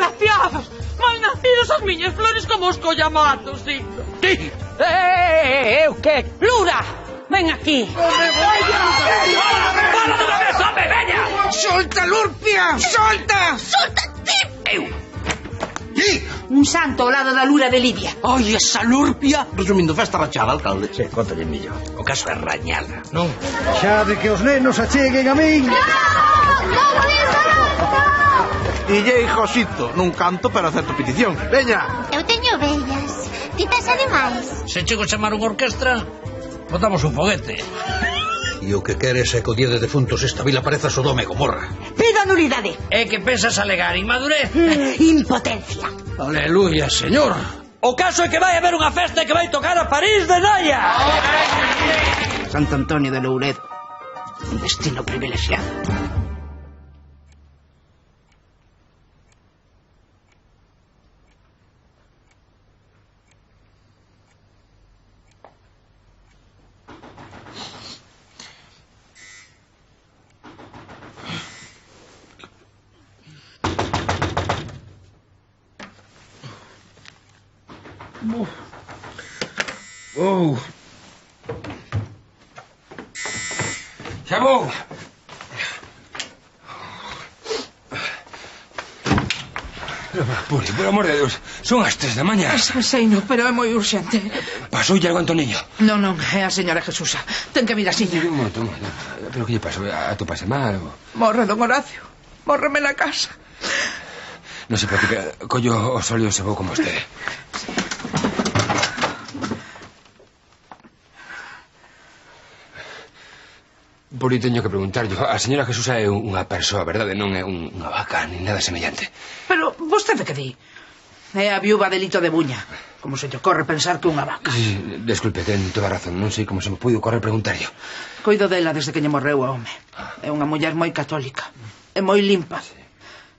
Desgraciados! Malnacidos as miñas flores como os collamatos, Signo. Ti! Eu que? Lura! Ven aquí! Fala de unha vez, home, veña! Solta, Lurpia! Solta! Solta, ti! Eu! Un santo ao lado da lura de Lidia. Ai, esa Lurpia! Resumindo, festa rachada, alcalde. Sí, contalle millón. O caso é rañada, non? Xa de que os nenos acheguen a min. Dille, Josito, nun canto para hacer tu petición. Veña! Eu teño ovellas. Ti tes animais? Se chego a chamar unha orquestra, botamos un foguete. E o que queres é que o día de defuntos esta vila pareza Sodoma e Gomorra. Pido a nulidade. É que pensas alegar inmadurez? Impotencia. Aleluya, señor. O caso é que vai haber unha festa que vai tocar a París de Naya. Santo Antonio de Louredo. Un destino privilexiado. Xa vou. Puri, por amor de Deus, son as 3 da mañá. Seino, pero é moi urxente. Pasoulle algo a Antoniño. Non, é a señora Jesusa. Ten que vir así. Un momento. Pero que lle pasou? Atopase mal? Morre don Horacio. Mórreme na casa. Non se preocupe, collo os óleos e vou con vostede. Por aí teño que preguntarlo. A señora Jesús é unha persoa, verdade? Non é unha vaca, nin nada semellante. Pero vostede que di? É a viúva de Lito de Buña. Como se lle ocorre pensar que unha vaca? Sí, desculpe, ten toda razón. Non sei como se me puido ocorrer preguntarlo. Coido dela desde que lle morreu o home. É unha muller moi católica. É moi limpa.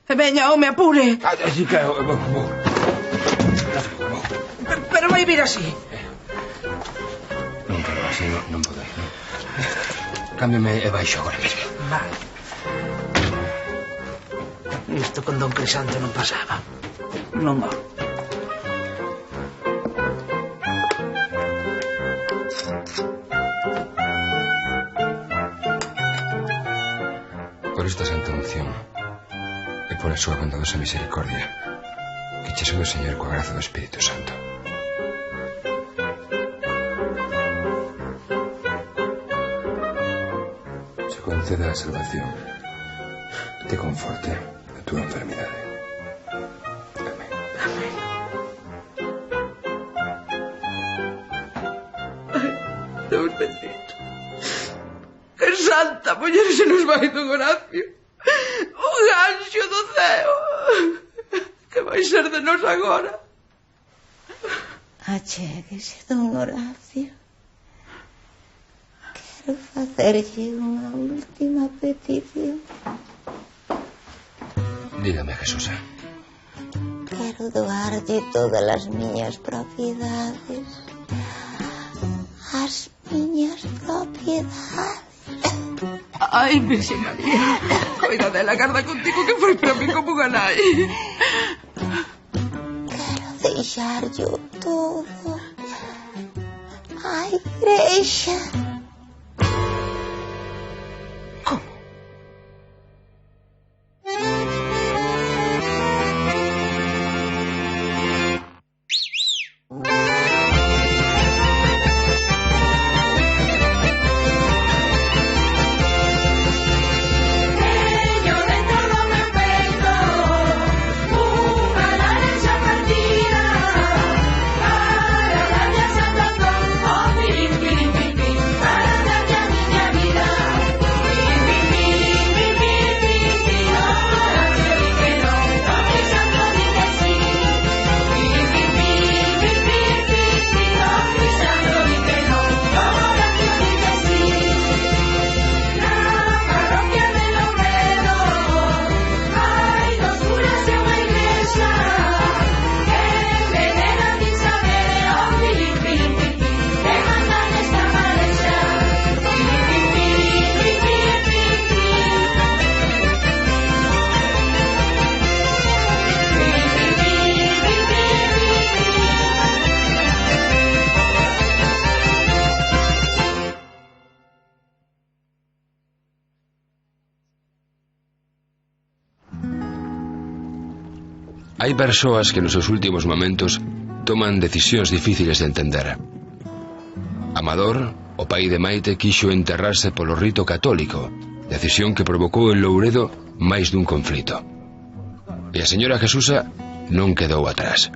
E veña, home, apure. Así que vou. Pero vai vir así. Non, pero así non podo ir. Cámbiame e baixo agora mesmo. Vale. Isto con don Crisanto non pasaba. Non o. Por esta santa unción e por a súa bondadosa misericordia que che sobe, Señor, coa graza do Espírito Santo. Se conceda a salvación, te conforte a túa enfermidade. Amén. Amén. Deus bendito. Que santa muller se nos vai don Horacio. Un anxo do ceo. Que vai ser de nós agora? Achéguese, don Horacio. Quero facerlle unha última petición. Dígame, Jesús. Quero doarlle todas as miñas propiedades. As miñas propiedades. Ai, Virxe María. Coida dela, garda contigo que foi para mí como unha nai. Quero deixarlle todo á igrexa. Hai persoas que nos seus últimos momentos toman decisións difíciles de entender. Amador, o pai de Maite, quixo enterrarse polo rito católico, decisión que provocou en Louredo máis dun conflito. E a señora Jesusa non quedou atrás.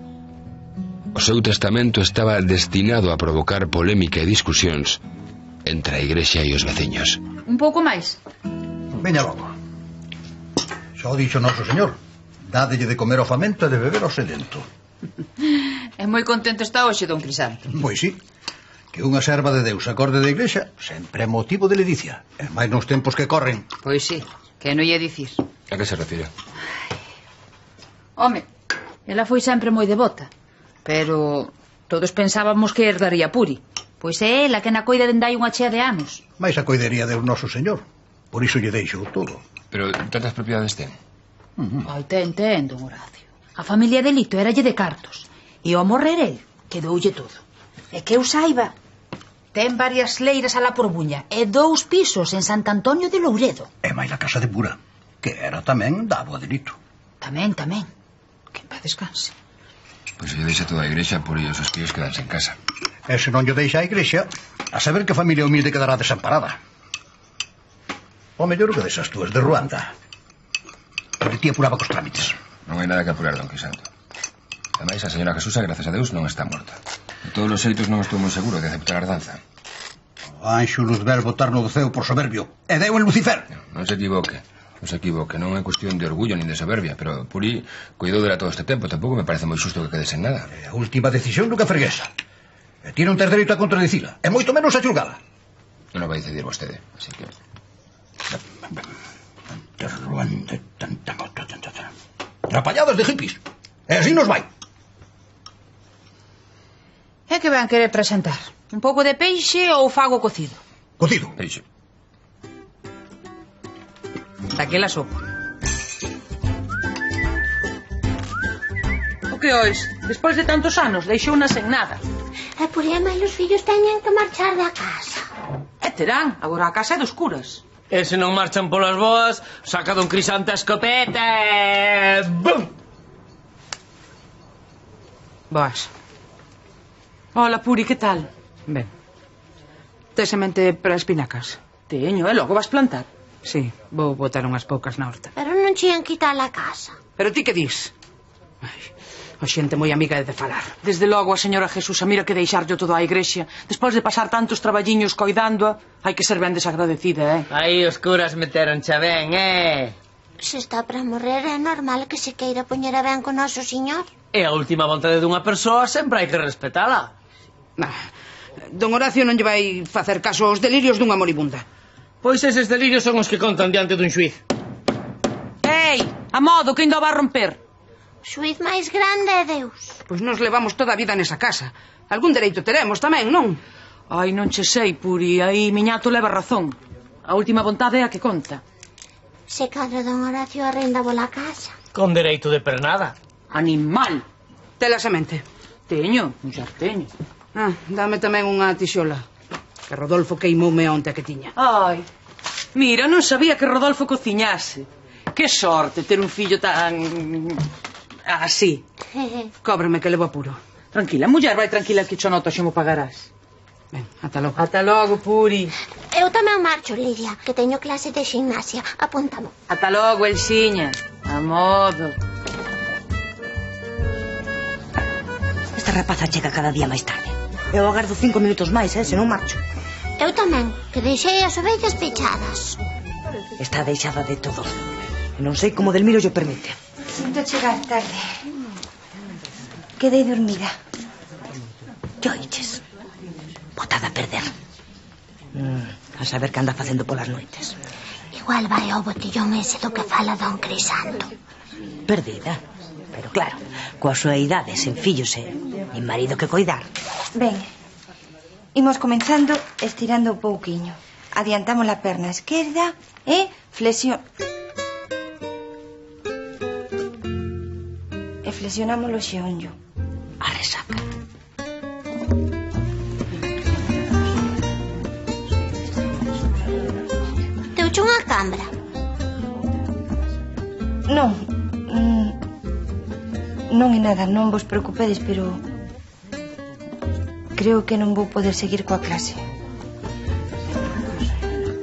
O seu testamento estaba destinado a provocar polémica e discusións entre a igrexa e os veciños. Un pouco máis. Veña logo. Só dixo noso señor: dádelle de comer ao famento e de beber ao sedento. É moi contento está hoxe, don Crisanto. Pois sí, que unha serva de Deus acorde da igrexa sempre é motivo de ledicia. E máis nos tempos que corren. Pois sí, que non ia dicir. A que se refire? Home, ela foi sempre moi devota, pero todos pensábamos que herdaría Puri. Pois é ela que na coida dende hai unha chea de anos. Mais a coidería Deus noso señor. Por iso lle deixou todo. Pero tantas propiedades ten? Ai, ten, don Horacio. A familia de Lito eralle de cartos, e ao morrer el quedoulle todo. E que eu saiba, ten varias leiras alá por Buña e 2 pisos en Sant Antonio de Louredo. E máis a casa de Pura, que era tamén da avoa de Lito. Tamén. Que en paz descanse. Pois lle deixa toda a igrexa, por ellos os tíos quedanse en casa. E se non lle deixa a igrexa, a saber que familia humilde quedará desamparada. O mellor que desas túas de Ruanda. Pero ti apuraba cos trámites. Non hai nada que apurar, don Crisanto. Ademais, a señora Jesusa, gracias a Deus, non está morta. De todos os xeitos non estou moi seguro de aceptar a herdanza. O Anxo Luzbel botarno do ceo por soberbio. E deu en Lucifer. Non se equivoque. Non é cuestión de orgullo nin de soberbia, pero Puri cuidou dela todo este tempo. Tampouco me parece moi xusto que quede sen nada. É a última decisión nunca freguesa. E ti non tes dereito a contradicila. E moito menos a xulgala. Non o vai decidir vostede, así que... Trapalladas de hippies. E así nos vai. É que van querer presentar? Un pouco de peixe ou fago cocido? Cocido. Peixe. Daquela sopa. O que ois? Despois de tantos anos, deixou una sen nada. E por aí máis os fillos teñen que marchar da casa. E terán, agora a casa é dos curas. E se non marchan polas boas, saca don Crisanto a escopeta e... ¡bum! Boas. Hola, Puri, que tal? Ben. Tes semente para espinacas? Teño, e logo vas plantar? Sí, vou botar unhas poucas na horta. Pero non chean quitar a casa. Pero ti que dis? Ai, a xente moi amiga de falar. Desde logo a señora Jesusa, mira que deixarlle todo á igrexa. Despois de pasar tantos traballiños coidándoa, hai que ser ben desagradecida, Aí os curas meteronche ben, Se está para morrer, é normal que se queira poñer a ben con noso señor. E a última vontade dunha persoa sempre hai que respetala. Don Horacio non lle vai facer caso aos delirios dunha moribunda. Pois eses delirios son os que contan diante dun xuiz. Ei, a modo, que ainda o vai romper. O xuiz máis grande é Deus. Pois nos levamos toda a vida nesa casa. Algún dereito teremos tamén, non? Ai, non che sei, Puri, aí miñato leva razón. A última vontade é a que conta. Se cadra don Horacio arrenda vola casa. Con dereito de pernada. Animal. Tela semente. Teño, muller, teño. Dame tamén unha tixola. Que Rodolfo queimoume onte que tiña. Ai, mira, non sabía que Rodolfo cociñase. Que sorte ter un fillo tan... así. Cóbrame que levo apuro. Tranquila, muller, vai tranquila que cho noto, xe mo pagarás. Ben, ata logo. Ata logo, Puri. Eu tamén marcho, Lidia, que teño clase de gimnasia. Apúntamo. Ata logo, Elxiña. A modo. Esta rapaza chega cada día máis tarde. Eu agardo 5 minutos máis, se non marcho. Eu tamén, que deixei as ovellas pechadas. Está deixada de todo. E non sei como Delmiro lle permite. Sinto chegar tarde. Quedei dormida. Que oiches? Botada a perder. A saber que anda facendo polas noites. Igual vai ao botillón ese do que fala don Crisanto. Perdida. Pero claro, coa súa idade, sen fillos e nin marido que coidar. Ben, imos comenzando estirando un pouquiño. Adiantamos a perna esquerda e flexionamos o xeonllo. A resaca. Teuche unha cambra? Non. Non é nada, non vos preocupedes, pero... creo que non vou poder seguir coa clase.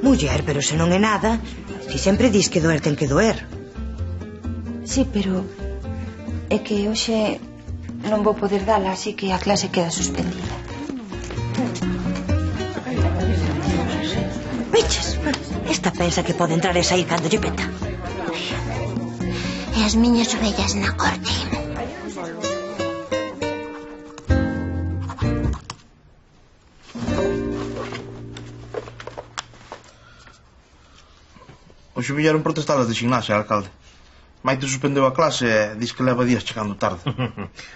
Muller, pero se non é nada, ti sempre dis que doer ten que doer. Sí, pero... é que hoxe non vou poder dala, así que a clase queda suspendida. Veches? Esta pensa que pode entrar e sair cando lle peta. E as miñas ovellas na corte. Hoxe vieron protestar as de gimnasia, alcalde. Maite suspendeu a clase e diz que leva días chegando tarde.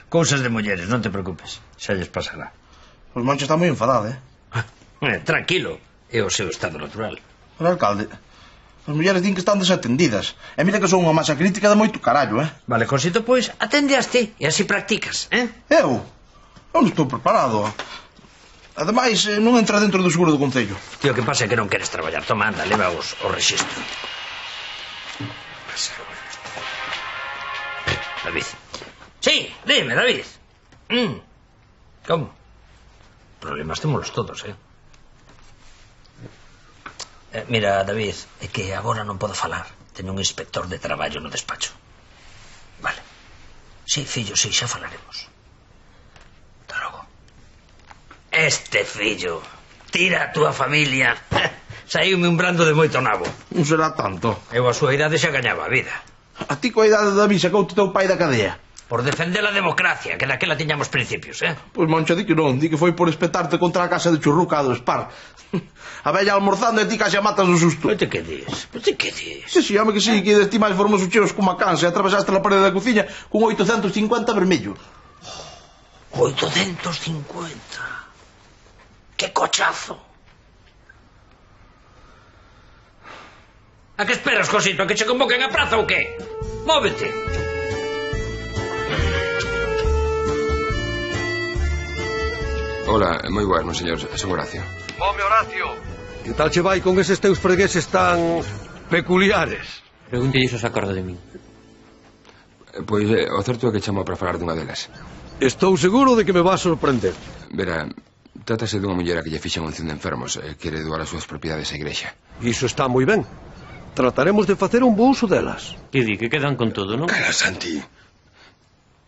Cousas de mulleres, non te preocupes. Xa lles pasará. Os Moncho está moi enfadado, Tranquilo, é o seu estado natural. Pero, alcalde, as mulleres din que están desatendidas. E mira que son unha masa crítica de moito carallo, Vale, Josito, pois, atendeas ti e así practicas, Eu? Eu non estou preparado. Ademais, non entra dentro do seguro do Concello. Tío, que pasa é que non queres traballar. Toma, anda, leva o rexistro. David. Sí, dime, David. Como? Problemas témolos todos, Mira, David, é que agora non podo falar. Teño un inspector de traballo no despacho. Vale. Sí, fillo, sí, xa falaremos. Hasta logo. Este fillo tira a túa familia. Saíume un brando de moito nabo. Non será tanto. Eu a súa idade xa gañaba a vida. A ti coa idade de David sacou teu pai da cadea. Por defender a democracia, que daquela tiñamos principios, Pois, Moncho, di que non. Di que foi por espetarte contra a casa de Churruca do Spar. A vella almorzando e ti case a matas do susto. Pero ti que dis? Sí, home que sí, que des ti máis formoso cheos como a cansa e atravesaste a parede da cociña con 850 vermello. 850? Que cochazo! A que esperas, Josito? A que che convoquen a praza ou que? Móvete! Hola, moi boas, monseñor. Son Horacio. Home, Horacio, que tal che vai con eses teus fregueses tan peculiares? Pregúntelle se acorda de min. Pois o certo é que chamo para falar dunha delas. Estou seguro de que me vas sorprender. Verá, trátase dunha muller a que lle fixen unción de enfermos e quere doar as súas propiedades á igrexa. Iso está moi ben. Trataremos de facer un bo uso delas. Que di, que quedan con todo, non? Cala, Santi.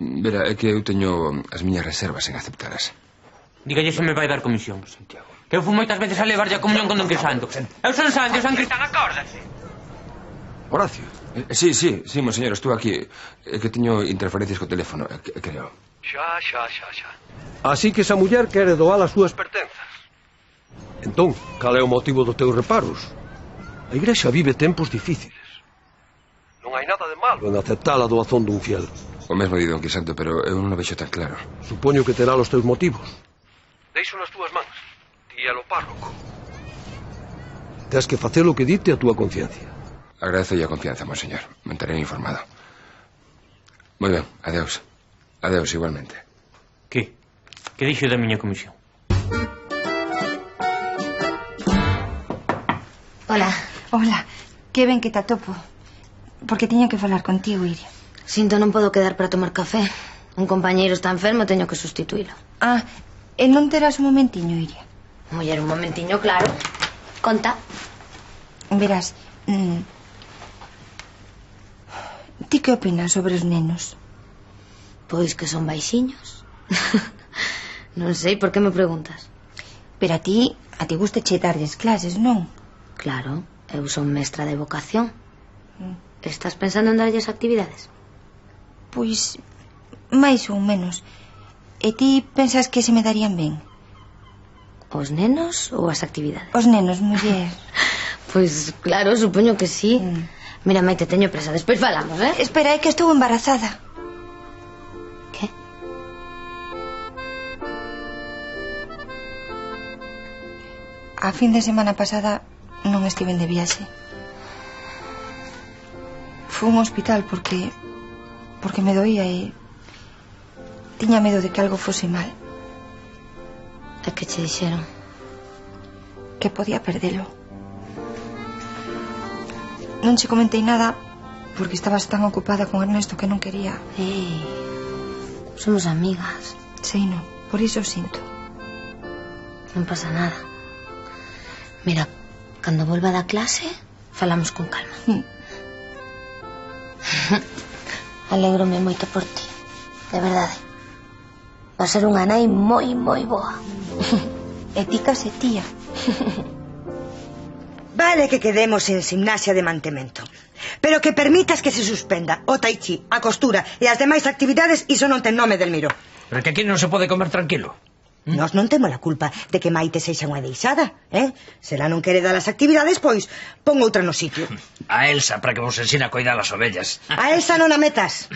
Verá, é que eu teño as miñas reservas en aceptaras. Dígalle se me vai dar comisión, Santiago. Que eu fui moitas veces a levarlle a comunión con Don Crisanto. Eu son Santi, o San Cristán, acórdase. Horacio. Sí, monseñor, estou aquí. É que teño interferencias co teléfono, creo. Xa. Así que esa muller quere doar as súas pertenzas. Entón, cal é o motivo dos teus reparos? A igrexa vive tempos difíciles. Non hai nada de malo en aceptar a doazón dun fiel. O mesmo di Don Crisanto, pero eu non o vexo tan claro. Supoño que terá os teus motivos. Deixo nas túas mans, ti é o párroco. Tens que facer o que dite a túa conciencia. Agradezo a confianza, monseñor. Manterei informado. Moi ben, adeus. Adeus, igualmente. Que? Que dixo da miña comisión? Hola. Hola. Que ben que te atopo. Porque tiño que falar contigo, Iria. Sinto, non podo quedar para tomar café. Un compañeiro está enfermo, teño que sustituílo. Ah, e non terás un momentiño, Iria? Muller, un momentiño, claro. Conta. Verás, ti que opinas sobre os nenos? Pois que son baixiños. Non sei, por que me preguntas? Pero a ti gusta che darlles clases, non? Claro, eu son mestra de vocación. Estás pensando en darlles actividades? Pois, máis ou menos. E ti pensas que se me darían ben? Os nenos ou as actividades? Os nenos, muller. Pois claro, supoño que sí. Mira, Maite, teño presa, despois falamos, Espera, é que estou embarazada. Que? A fin de semana pasada non estiven de viaxe. Fui a un hospital porque me doía e tiña medo de que algo fose mal. E que che dixeron? Que podía perdelo. Non che comentei nada porque estabas tan ocupada con Ernesto que non quería. Somos amigas. Sei, no, por iso o sinto. Non pasa nada. Mira, cando volva da clase, falamos con calma. Alégrome moito por ti, de verdade. Va a ser unha nai moi, moi boa. E ti case tía. Vale que quedemos en gimnasia de mantemento, pero que permitas que se suspenda o tai chi, a costura e as demais actividades, iso non ten nome, Delmiro. Pero que aquí non se pode comer tranquilo. Nós non temos a culpa de que Maite sexa unha deixada, Se ela non quere dar as actividades, pois pon outra no sitio. A Elsa, para que vos ensina a cuidar as ovellas. A Elsa non a metas.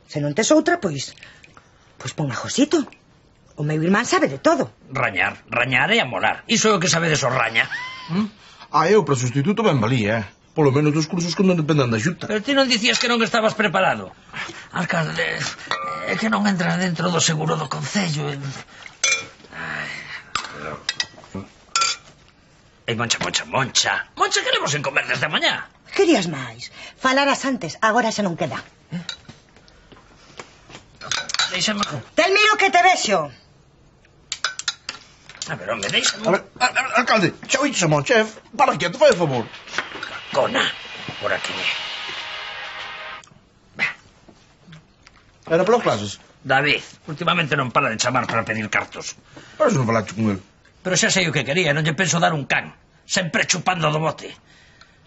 Se non tes outra, pois pon a Josito. O meu irmán sabe de todo. Rañar e amolar. Iso é o que sabedes o raña. Eu para sustituto ben valía, Polo menos dos cursos que non dependan da Xunta. Pero ti non dicías que non estabas preparado. Alcalde, é que non entra dentro do seguro do Concello. Ei, Moncha. Moncha, queremos en comer desde mañá. Querías máis. Falaras antes, agora xa non queda. Déixame... Delmiro, que te vexo. A ver, home, déixame... A ver, alcalde, xa oíches a Monchef. Para quieto, fai o favor. Cona, por aquí. Era para as clases? David, últimamente non para de chamar para pedir cartos. Pero se non falaste con el. Pero xa sei o que quería, non lle penso dar un can. Sempre chupando do bote.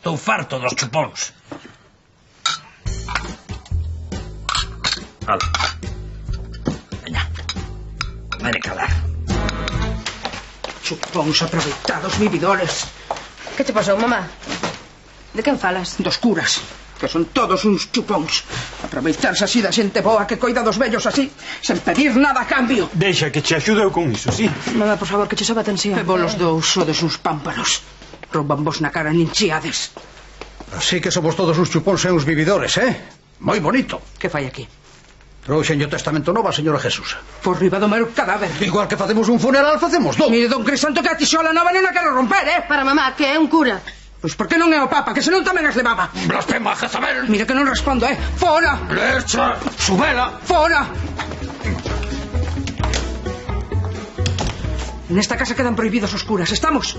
Estou farto dos chupóns. Hala. Veña. Vai de calar. Chupóns aproveitados, vividores. Que te pasou, mamá? De quen falas? Dos curas, que son todos uns chupóns. Aproveitarse así da xente boa que coida dos vellos así, sen pedir nada a cambio. Deixa que che axude eu con iso, sí? Mamá, por favor, que che soba a tensión. E vos los dous sodes uns pámpanos. Rouban vos na cara nin chiades. Así que somos todos uns chupóns e uns vividores, Moi bonito. Que fai aquí? Trouxenlle o testamento novo a señora Jesús. Por riba do meu cadáver. Igual que facemos un funeral, facemos do. Mire, don Crisanto, que a tixola nova non a quero romper, Para mamá, que é un cura. Pois por que non é o Papa, que senón tamén as levaba. Blasfema, Jezabel. Mira que non respondo, Fora. Lecha, subela. Fora. Nesta casa quedan prohibidos os curas, ¿estamos?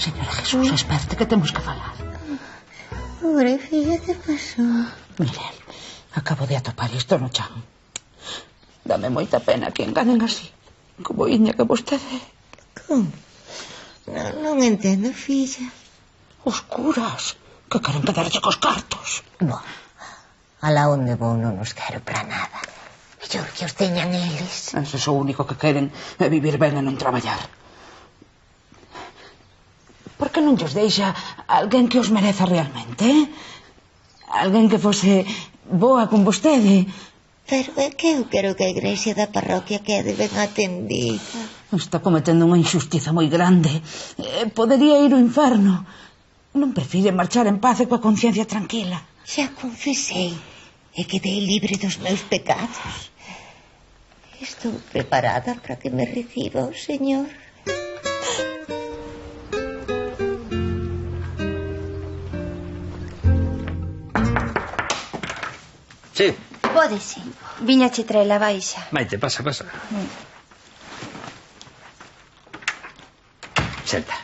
Señora Jesús, esperte que temos que falar. Pobre filla, que pasou? Mire, acabo de atopar isto no chan. Dame moita pena que enganen así, como iña que vostede. Como? Non entendo, filla. Os curas, que queren quedarlle cos cartos. Bom, alá onde vou non os quero para nada. Mellor que os teñan eles. Eso é o único que queren, é vivir ben e non traballar. Por que non llos deixa alguén que os mereza realmente, Alguén que fose boa con vostede. Pero é que eu quero que a igrexa da parroquia quede ben atendida. Está cometendo unha injustiza moi grande. Podería ir ao inferno. Non prefire marchar en paz e coa conciencia tranquila. Xa confesei e quedei libre dos meus pecados. Estou preparada para que me reciba o Señor. Sí. Pódese. Viña che traela baixa. Maite, pasa. Senta.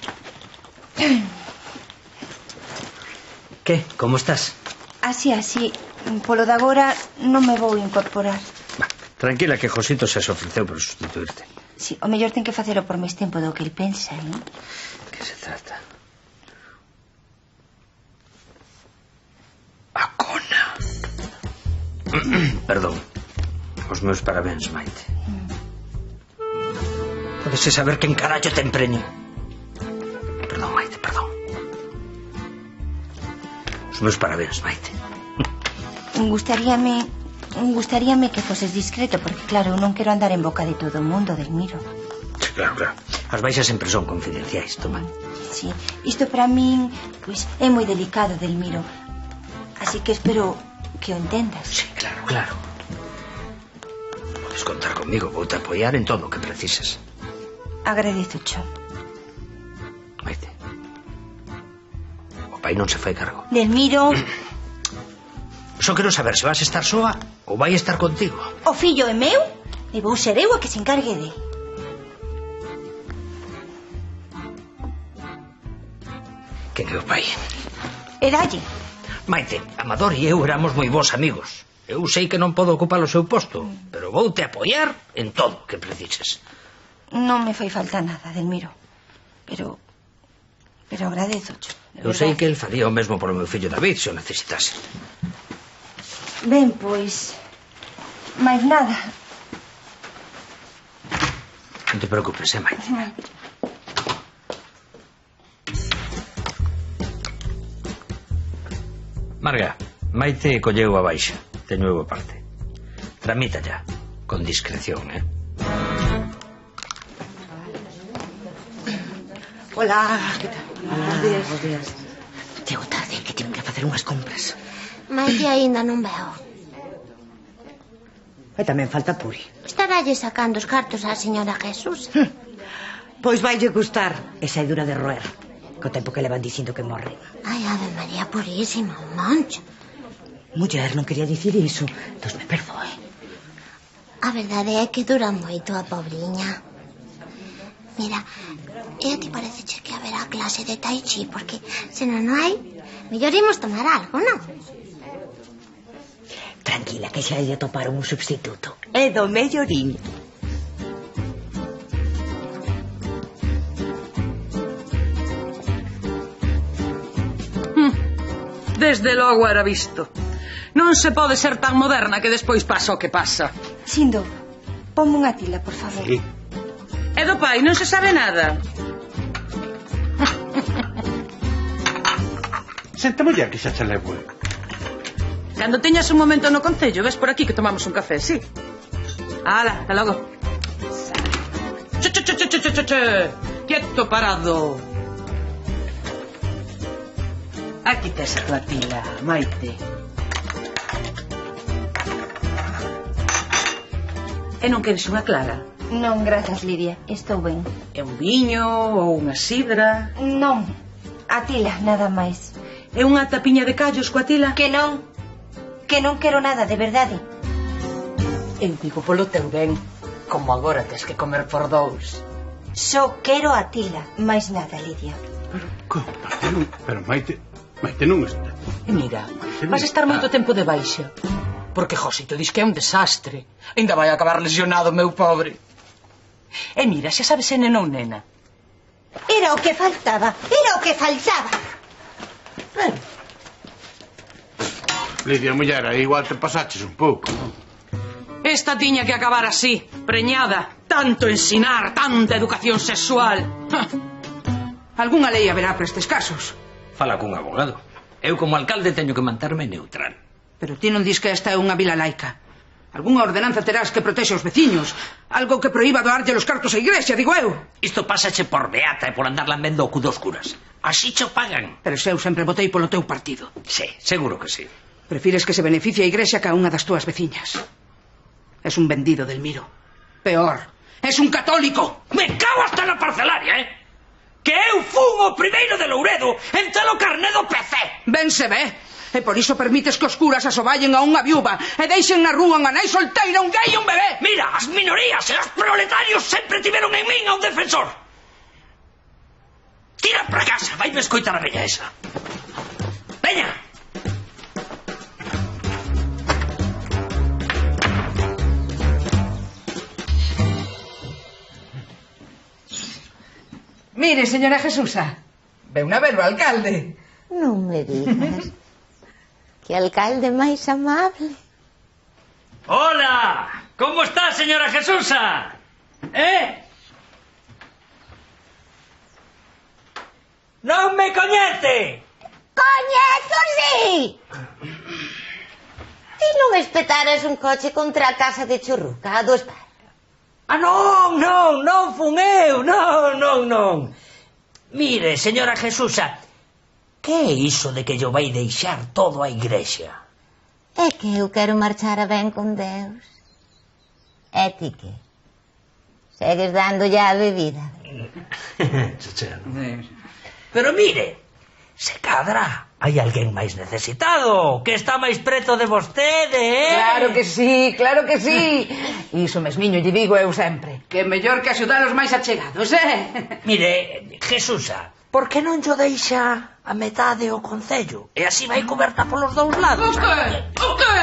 Que? Como estás? Así. Polo de agora non me vou incorporar. Tranquila que Josito se ofreceu por sustituirte. Si, o mellor ten que facelo por máis tempo do que el pensa, Que se trata? Perdón. Os meus parabéns, Maite. Podese saber quen carallo te empreño. Perdón, Maite, perdón. Os meus parabéns, Maite. Gustaríame que foses discreto, porque claro, eu non quero andar en boca de todo o mundo, Delmiro. Sí, claro. As baixas sempre son confidenciais, toma. Sí, isto para min, pois, é moi delicado, Delmiro. Así que espero que o entendas. Sí, claro. Podes contar conmigo, vou te apoiar en todo o que precises. Agradezo, cho. Maite, o pai non se fai cargo. Delmiro... Só quero saber se vas estar soa ou vai estar contigo. O fillo é meu e vou ser eu a que se encargue de. Quen é o pai? E dalle. Maite, Amador e eu éramos moi bons amigos. Eu sei que non podo ocupar o seu posto, pero vou te apoiar en todo o que precises. Non me fai falta nada, Delmiro. Pero agradezo, cho. Eu sei que el faría o mesmo polo meu fillo David se o necesitase. Ben, pois... máis nada. Non te preocupes, Maite. Marga, Maite colleu a baixa. Teño eu a parte. Tramita ya, con discreción, Hola, que tal? Buenos días. Chego tarde, que teño que facer unhas compras. Maite aínda non veo. E tamén falta Puri. Estarálle sacando os cartos á señora Jesús. Pois vaille gustar esa é dura de roer. Co tempo que levan dicindo que morre. Ai, Ave María Purísima, Moncho. Muller, non quería dicir iso. Deus me perdoe. A verdade é que dura moito a pobriña. Mira, e a ti parece que haberá clase de tai chi, porque se non hai, mellor imos tomar algo, non? Tranquila, que xa lle atoparon un substituto. É do melloriño. Desde logo era visto. Non se pode ser tan moderna que despois pasa o que pasa. Sindo, ponme unha tila, por favor. Sí. E do pai non se sabe nada. Senta, muller, que xa che levo. Cando teñas un momento no concello, ves por aquí que tomamos un café, sí? Ala, hasta logo. Che. Quieto parado. Aquí tes a tua tila, Maite. E non queres unha clara? Non, grazas, Lidia, estou ben. É un viño ou unha sidra? Non, a tila, nada máis. É unha tapiña de callos coa tila? Que non quero nada, de verdade. Eu digo polo teu ben, como agora tes que comer por dous. Só quero a tila, máis nada, Lidia. Pero Maite non está. E mira, vas estar moito tempo de baixa. Porque Josito dis que é un desastre. Ainda vai acabar lesionado, meu pobre. E mira, xa sabes se nena ou nena. Era o que faltaba, era o que faltaba. Lidia, muller, igual te pasaches un pouco. Esta tiña que acabar así, preñada. Tanto ensinar, tanta educación sexual. Algúnha lei haberá para estes casos. Fala cun abogado. Eu como alcalde teño que manterme neutral. Pero ti non dis que esta é unha vila laica. Algúnha ordenanza terás que protexe os veciños. Algo que proíba doarlle os cartos á igrexa, digo eu. Isto pásache por beata e por andar lambendo o cu dos curas. Así cho pagan. Pero eu sempre votei polo teu partido. Sí, seguro que sí. Prefires que se beneficie a igrexa que a unha das túas veciñas. Es un vendido, Delmiro. Peor, es un católico. Me cago hasta na parcelaria, Que eu fun o primeiro de Louredo en ter o carné do PC. Ben se ve. E por iso permites que os curas asoballen a unha viúva e deixen na rúa unha nai solteira, un gay e un bebé. Mira, as minorías e os proletarios sempre tiveron en min a un defensor. Tira para casa, vai me escoitar a bella esa. Veña. Mire, señora Jesusa, ve unha ver o alcalde. Non me digas. Que alcalde máis amable. Hola, como está, señora Jesusa? Non me coñece? Coñezo, sí! Ti non espetaras un coche contra a casa de Churruca, a do Espar? Non fun eu, non. Mire, señora Jesusa, que é iso de que yo vai deixar todo a igrexa? É que eu quero marchar a ben con Deus. E ti que? Segues dándolle a bebida? Chachero. Pero mire, se cadra, hai alguén máis necesitado, que está máis preto de vostede, Claro que sí, claro que sí. Iso mesmiño lle digo eu sempre. Que é mellor que axudar os máis achegados, Mire, Jesusa, por que non yo deixa a metade o concello? E así vai coberta polos dous lados. O que?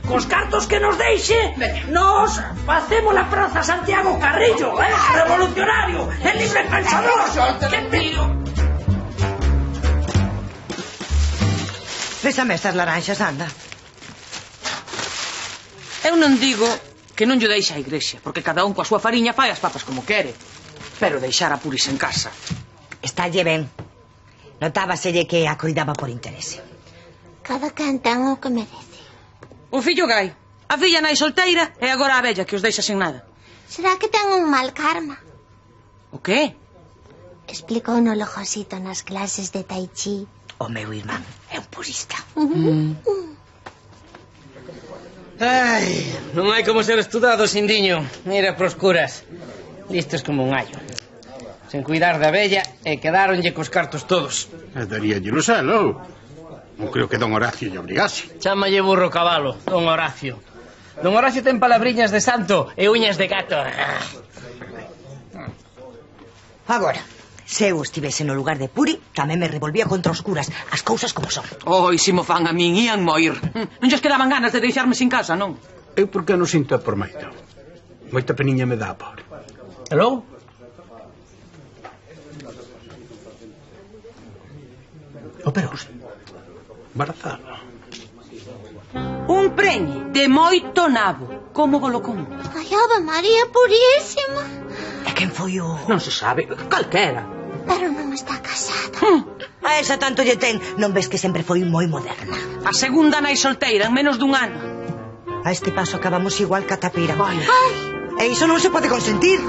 Cos cartos que nos deixe, nos facemos la Praza Santiago Carrillo, revolucionario, el libre pensador. Que tiro. Pésame estas laranxas, anda. Eu non digo que non lle deixe a igrexa, porque cada un coa súa fariña fai as papas como quere. Pero deixar a Puris en casa. Estálle ben. Notábaselle que a coidaba por interese. Cada quen ten o que merece. O fillo gai, a filla nai solteira e agora a vella que os deixa sen nada. Será que ten un mal karma? O qué? Explicou no Josito nas clases de Tai Chi. O meu irmán é un purista. Ai, non hai como ser estudado, Sindiño. Mira pros curas. Listos como un allo. Sen cuidar da vella e quedaronlle cos cartos todos. Daríalle no selo. Non creo que don Horacio lle obrigase. Chámalle burro cabalo, don Horacio. Don Horacio ten palabriñas de santo e uñas de gato. Agora, se eu estivese no lugar de Puri, tamén me revolvía contra os curas. As cousas como son. Oi, se mo fan a min, ían moir. Non lles quedaban ganas de deixarme sin casa, non? Eu porque non sinto por moito. Moita peniña me dá, pobre. Hello? Operouse. Embarazada. Un preñe de moito nabo. Como volo conto? Ai, Ave María Purísima. E quen foi o... Non se sabe, calquera. Pero non está casada. A esa tanto lle ten. Non ves que sempre foi moi moderna. A segunda nai solteira en menos dun ano. A este paso acabamos igual que a tapira. Vai. E iso non se pode consentir.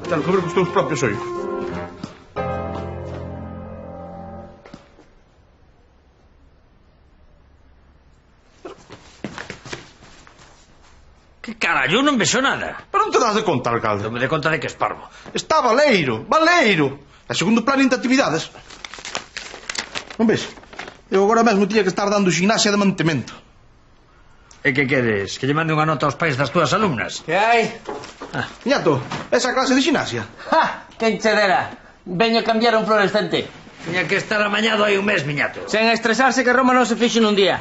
Ten que ver cos teus propios oídos. Que carallo, non vexo nada. Pero non te das de conta, alcalde. Non me de conta de que es parvo. Está Valeiro, Valeiro. É segundo plan de actividades. Non ves? Eu agora mesmo tiña que estar dando gimnasia de mantemento. E que queres? Que lle mande unha nota aos pais das túas alumnas? Que hai? Miñato, esa clase de gimnasia. ¡Ja! Quen che dera? Veño a cambiar un fluorescente. Tiña que estar amañado hai un mes, miñato. Sen estresarse que Roma non se fixo nun día.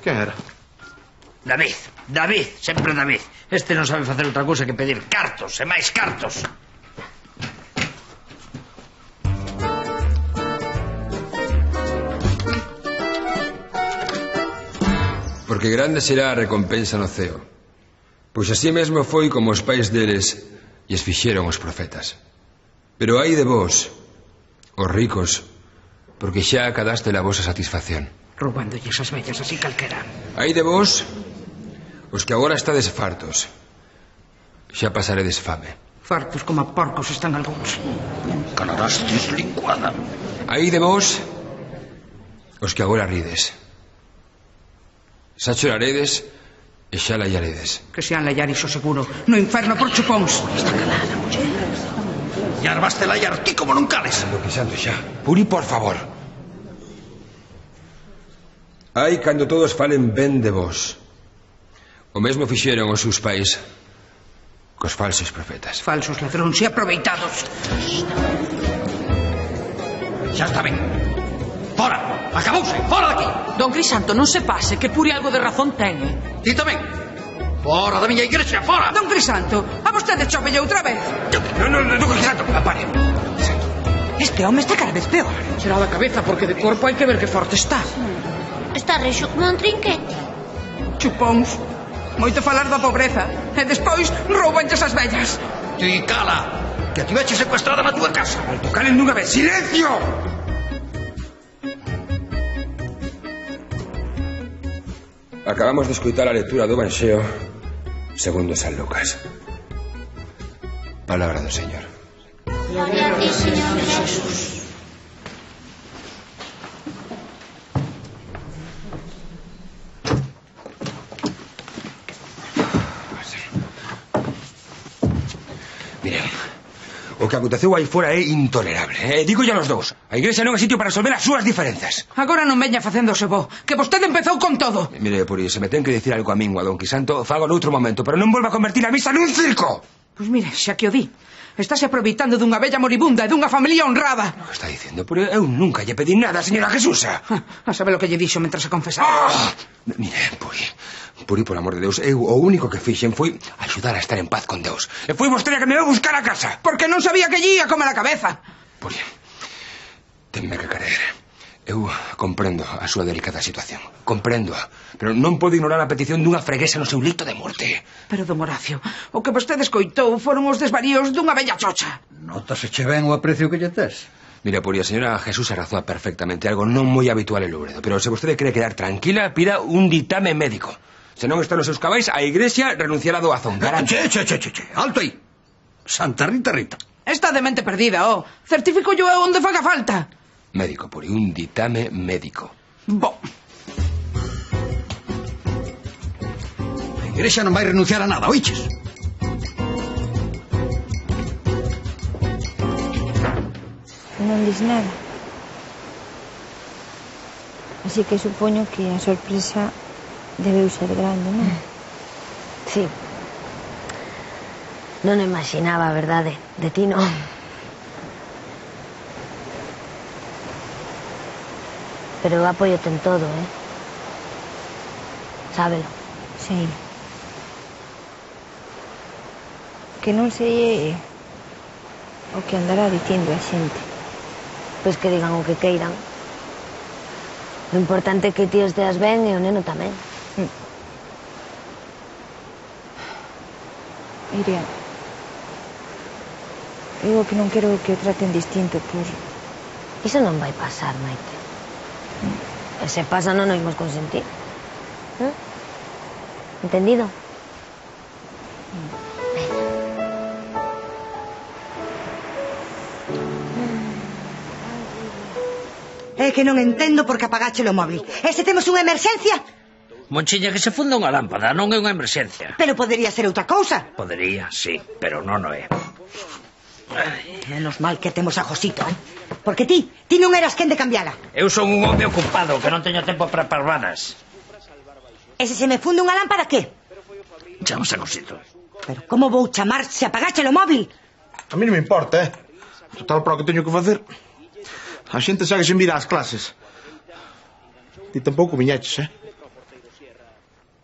Que era? David, sempre David. Este non sabe facer outra cousa que pedir cartos e máis cartos. Porque grande será a recompensa no ceo. Pois así mesmo foi como os pais deles lles fixeron os profetas. Pero hai de vos, os ricos, porque xa acadaste a vosa satisfacción. Roubándolle esas vellas así calquera. Hai de vos, os que agora estades fartos. Xa pasaredes fame. Fartos como a porcos están algúns. Calarastis linguada. Hai de vos, os que agora rides. Xa choraredes e xa laiaredes. Que sean laiar iso seguro. No inferno por chupóns. Está calada, muller. E arbaste laiar ti como non cales. Lo que santo xa. Puri, por favor. Hai cando todos falen ben de vos. O mesmo fixeron os seus pais cos falsos profetas. Falsos ladróns e aproveitados. Xa está ben. Fora, acabouse, fora daqui. Don Crisanto, non se pase, que Puri algo de razón ten, Ti tamén. Fora da miña igrexa, fora. Don Crisanto, a vostede chóvelle outra vez. Non, Don Crisanto, apare. Este home está cada vez peor. Será da cabeza, porque de corpo hai que ver que forte está. Está rexo como un trinquete. Chupóns. Moito falar da pobreza. E despois roubanlle esas vellas. Ti cala, que a tiveche secuestrada na túa casa. Alto, calen dunha vez. Silencio! Acabamos de escoitar a lectura do Evanxeo segundo San Lucas. Palabra do Señor. Gloria a ti, Señor Jesús. Miren, o que aconteceu aí fora é intolerable. Digo ya los dous. A igrexa non é sitio para resolver as súas diferenzas. Agora non veña facéndose bo, que vostede empezou con todo. Mire, Puri, se me ten que dicir algo a min ou a Don Quisanto, fago noutro momento, pero non volva a convertir a misa nun circo. Pois mire, xa que o di. Estáse aproveitando dunha bella moribunda e dunha familia honrada. O que está dicindo? Puri, eu nunca lle pedí nada, señora Jesusa. A saber o que lle dixo mentre se confesaba. Mire, Puri, por amor de Deus, eu o único que fixen foi axudar a estar en paz con Deus. E foi vostede que me veu buscar a casa. Porque non sabía que lle ia como a cabeza. Puri, tenme que creer. Eu comprendo a súa delicada situación. Comprendo-a. Pero non podo ignorar a petición dunha freguesa no seu leito de morte. Pero, don Horacio, o que vostede escoitou foron os desvaríos dunha bella chocha. Nótaseche ben o aprecio que lle tes. Mira, Puri, a señora Jesús razoa perfectamente. Algo non moi habitual en Lourdes. Pero se vostede quere quedar tranquila, pida un ditame médico. Se non está nos seus cabais, a igrexa renunciará a doazón. Che, alto aí. Santa Rita. Está de mente perdida, Certifico yo onde faga falta. Médico, Puri, un ditame médico. Bo. A igrexa non vai renunciar a nada, oiches? Non dis nada. Así que supoño que a sorpresa debeu ser grande, non? Sí. Non o imaginaba, a verdade. De ti non. Pero eu apoiote en todo, Sábelo. Sí. Que non sei o que andará dicindo a xente. Pois que digan o que queiran. O importante é que ti esteas ben e o neno tamén. Iria, eu o que non quero é que o traten distinto por... Iso non vai pasar, Maite. E se pasa non o imos consentir. Entendido? É que non entendo por que apagache o móvil. E se temos unha emerxencia? Monchiña, que se funda unha lámpada non é unha emerxencia. Pero podería ser outra cousa. Podería, sí, pero non o é. Menos mal que temos a Josito, Porque ti non eras quen de cambiala. Eu son un home ocupado, que non teño tempo para parvadas. E se me funde unha lámpada, que? Chamos a Josito. Pero como vou chamar se apagache o móvil? A mí non me importa, Total, para o que teño que facer. A xente segue sen vir ás clases. Ti tampouco viñeches,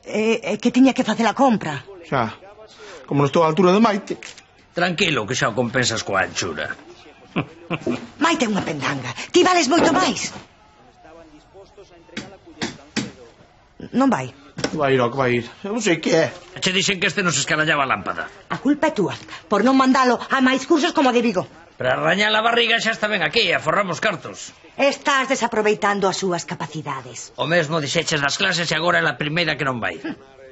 que tiña que facer a compra. Xa, como non estou á altura de Maite. Tranquilo, que xa o compensas coa anchura. Maite é unha pendanga. Ti vales moito máis. Non vai. Vai ir, que vai ir. Eu non sei que é. Che dixen que este nos escarallaba a lámpada. A culpa é túa, por non mandalo a máis cursos como de Vigo. Para rañar a barriga xa está ben aquí, a forramos cartos. Estás desaproveitando as súas capacidades. O mesmo dixeches das clases e agora é a primeira que non vai.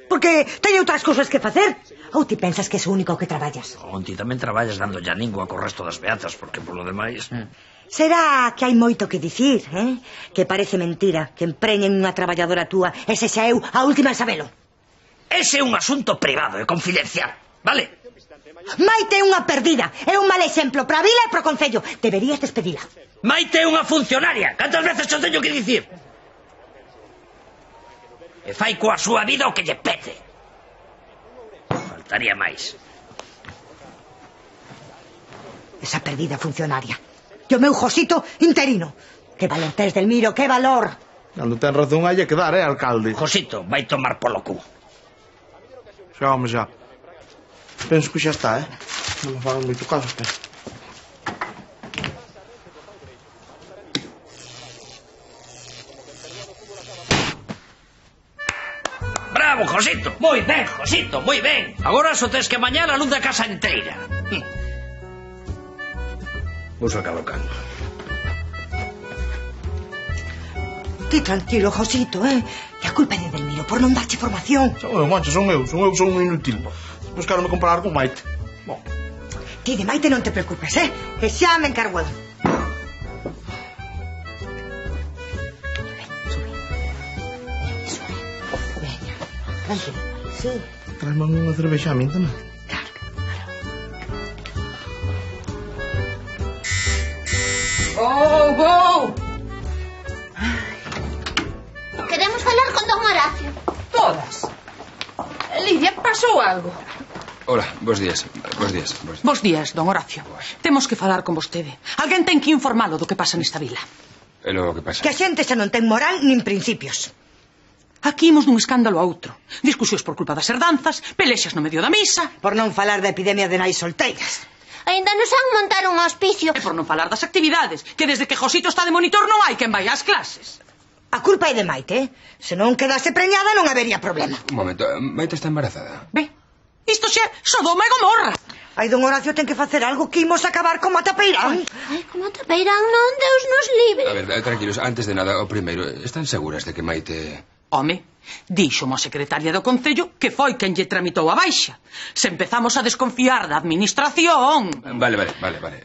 Porque teño outras cousas que facer. Ou ti pensas que és o único que traballas? Ti tamén traballas dando ya lingua co resto das beatas, porque polo demais... Será que hai moito que dicir, Que parece mentira que empreñen unha traballadora túa e se xa eu a última en sabelo. Ese é un asunto privado e confidencial, vale? Maite é unha perdida. É un mal exemplo para a vila e para o concello. Deberías despedila. Maite é unha funcionaria. Cantas veces xo teño que dicir? E fai coa súa vida o que lle pete. Faltaría máis. Esa perdida funcionaria. E o meu Josito interino. Que valor tes, Delmiro, que valor. Cando ten razón hai que dar, alcalde? Josito, vai tomar polo cu. Xa, home, xa. Penso que xa está, Non me fagan moito caso, Bravo, Josito. Moi ben, Josito, moi ben. Agora só tes que mañar a luz da casa inteira. Vou sacar o canto. Ti tranquilo, Josito, Que a culpa é de Delmiro por non darche formación. Son eu, Moncho, son eu un inútil. Despois quero me comparar con Maite. Bom. Ti de Maite non te preocupes, que xa me encargo eu. Tranquilo. Sí. Traes-me unha cervexa a min tamén. Claro. Vou! Queremos falar con don Horacio. Todas. Lidia, pasou algo? Hola, bos días. Bos días, don Horacio. Temos que falar con vostede. Alguén ten que informalo do que pasa nesta vila. É logo que pasa. Que a xente xa non ten moral nin principios. Aquí imos dun escándalo a outro. Discusións por culpa das herdanzas, pelexas no medio da misa. Por non falar da epidemia de nais solteiras. Ainda nos han montado un hospicio. E por non falar das actividades, que desde que Josito está de monitor non hai quen vai ás clases. A culpa é de Maite, Se non quedase preñada non habería problema. Un momento, Maite está embarazada. Ve, isto xa Sodoma e Gomorra. Ai, don Horacio ten que facer algo que imos acabar como a Tapeirán. Ai, como a Tapeirán non, Deus nos libre. A ver, tranquilos, antes de nada, o primeiro, están seguras de que Maite... Home, díxome a secretaria do Concello que foi quen lle tramitou a baixa. Se empezamos a desconfiar da administración... Vale.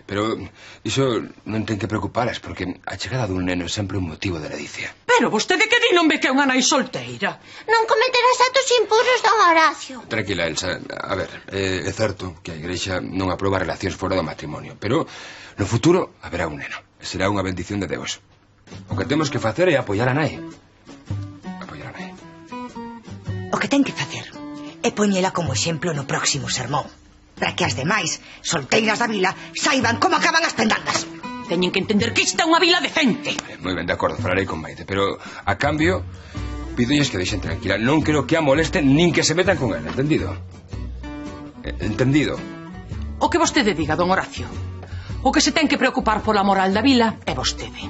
Pero iso non ten que preocuparas, porque a chegada dun neno é sempre un motivo de ledicia. Pero vostede que di non ve que é unha nai solteira? Non cometerás actos impuros, don Horacio. Tranquila, Elsa. A ver, é certo que a Igrexa non aproba relacións fora do matrimonio, pero no futuro haberá un neno. Será unha bendición de Deus. O que temos que facer é apoiar a nai. O que ten que facer é poñela como exemplo no próximo sermón, para que as demais solteiras da vila saiban como acaban as pendandas. Teñen que entender que esta é unha vila decente. Moi ben, de acordo, falarei con Maite, pero a cambio pídolles que deixen tranquila. Non quero que a molesten nin que se metan con ela, entendido? Entendido. O que vostede diga, don Horacio. O que se ten que preocupar pola moral da vila é vostede.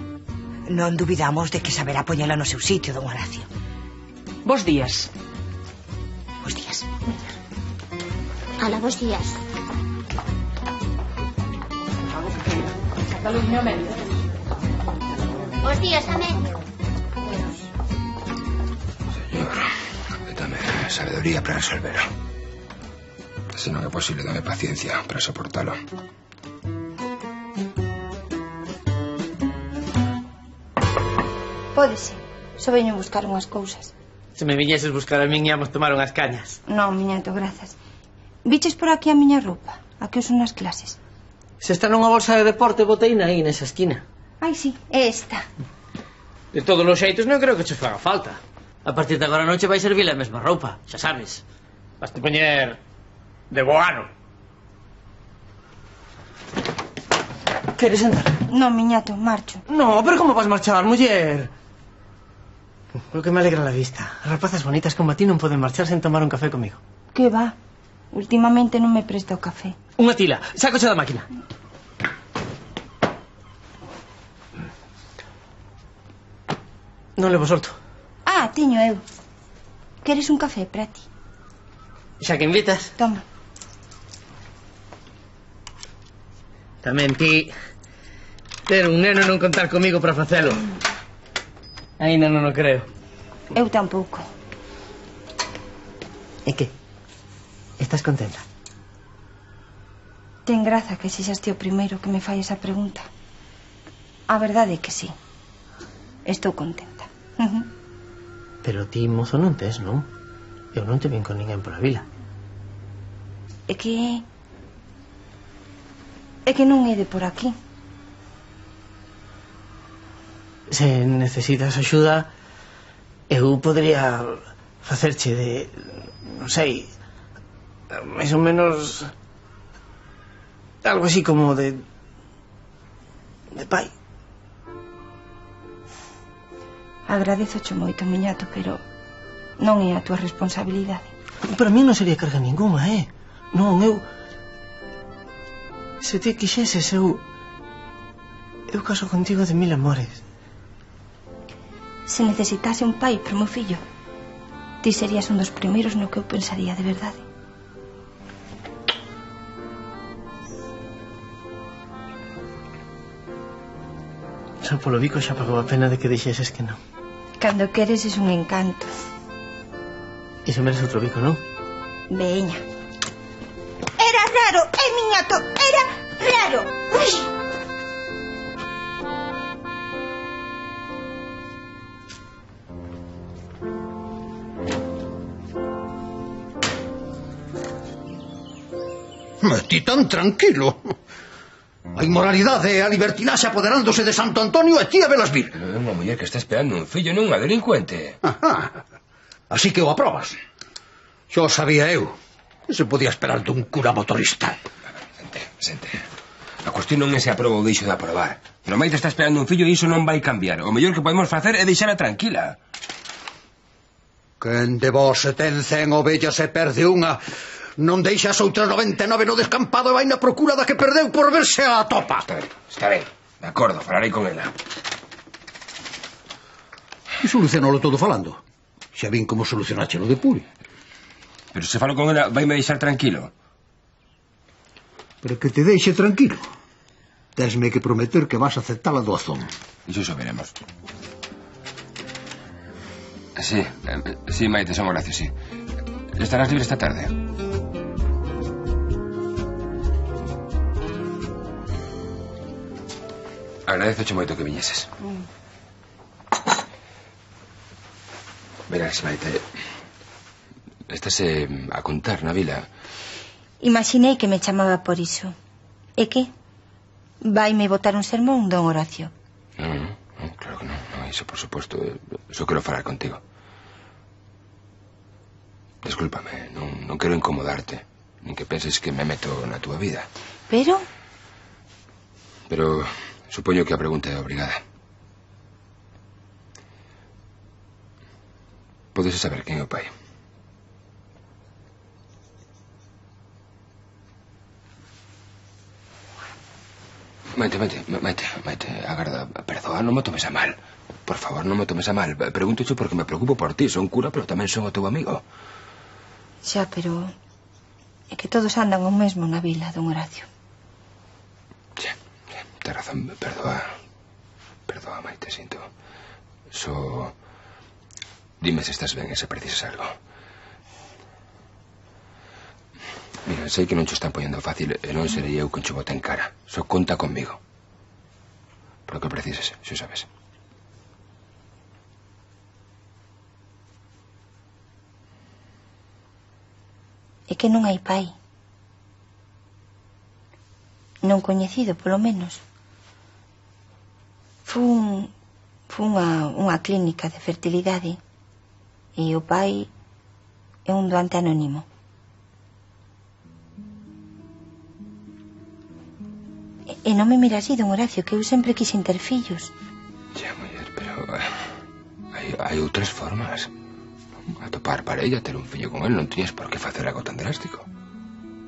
Non dubidamos de que saberá poñela no seu sitio, don Horacio. Bos días. Bos días. Ala, bos días. Bos días, amén. Señor, dame sabedoría para resolverlo. Se non é posible, dame paciencia para soportalo. Pódese. Só veño buscar unhas cousas. Se me viñeses buscar a min íamos tomar unhas cañas. Non, miñato, grazas. Viches por aquí a miña roupa? A que uso nas clases? Se está nunha bolsa de deporte, boteina aí nesa esquina. Ai, sí, é esta. De todos os xeitos non creo que che faga falta. A partir de agora non che vai servir a mesma roupa, xa sabes. Vas te poñer de boano. Queres entrar? Non, miñato, marcho. No, pero como vas marchar, muller? Lo que me alegra la vista. As rapazas bonitas como a ti non poden marchar sen tomar un café comigo. Que va? Últimamente non me presta o café. Unha tila, sácoche da máquina. Non levo solto. Ah, teño eu. Queres un café para ti? Xa que invitas. Toma. Tamén ti ter un neno non contar comigo para facelo. Ainda non o creo. Eu tampouco. E que? Estás contenta? Ten graza que sexas ti o primeiro que me fai esa pregunta. A verdade é que sí. Estou contenta. Pero ti, mozo, non tes, non? Eu non te vin con ninguén pola vila. É que non é de por aquí. Se necesitas axuda, eu podría facerche de, non sei, máis ou menos algo así como de pai. Agradezocho moito, miñato, pero non é a túa responsabilidade. Para mí non sería carga ninguna, Non, eu... Se ti quixeses, eu caso contigo de 1000 amores. Se necesitase un pai para o meu fillo, ti serías un dos primeiros no que eu pensaría de verdade. Só polo bico xa pagou a pena de que dixeses que non. Cando queres es un encanto. Iso merece outro bico, non? Veña. Era raro, miñato, era raro. Ui. Ti tan tranquilo. A inmoralidade e a libertinaxe apoderándose de Santo Antonio e ti a velas vir. É unha muller que está esperando un fillo, non unha delincuente. Ajá. Así que o aprobas. Xo sabía eu. Non se podía esperar dun cura motorista. Sente. A cuestión non é se aproba ou deixo de aprobar. No Maite está esperando un fillo e iso non vai cambiar. O mellor que podemos facer é deixala tranquila. Quen de vos se ten 100 ovellas e perde unha, non deixa as outras 99 no descampado e vai na procura da que perdeu por verse a topa. Está ben. De acordo, falarei con ela. E solucionalo todo falando. Xa vin como solucionáchelo de Puri. Pero se falo con ela, vaime deixar tranquilo. Pero que te deixe tranquilo. Tesme que prometer que vas a aceptar a doazón. Iso xo veremos. Sí, Maite, son Horacio, sí. Estarás libre esta tarde. Agradezoche moito que viñeses. Verás, Maite, estase a contar na vila. Imaginei que me chamaba por iso. E que? Vaime botar un sermón, don Horacio? Non, claro que non. Iso, por suposto. Só quero falar contigo. Descúlpame, non quero incomodarte. Nin que penses que me meto na túa vida. Pero supoño que a pregunta é obrigada. Podes saber quen é o pai? Maite, agarda, perdoa, non me tomes a mal. Por favor, non me tomes a mal. Pregúntocho porque me preocupo por ti. Son cura, pero tamén son o teu amigo. Xa, pero é que todos andan o mesmo na vila, don Horacio. Xa, ten razón, perdoa, Maite, sinto. Dime se estás ben e se precisas algo. Mira, sei que non cho están poñendo fácil e non serei eu quen cho bote en cara. Só conta conmigo. Por o que precises, xo sabes. É que non hai pai. Non coñecido, polo menos. Fun unha clínica de fertilidade e o pai é un doante anónimo. E non me mira así, don Horacio, que eu sempre quixen ter fillos. Xa, muller, pero hai outras formas. Atopar parella, ter un fillo con él, non tiñas por que facer algo tan drástico.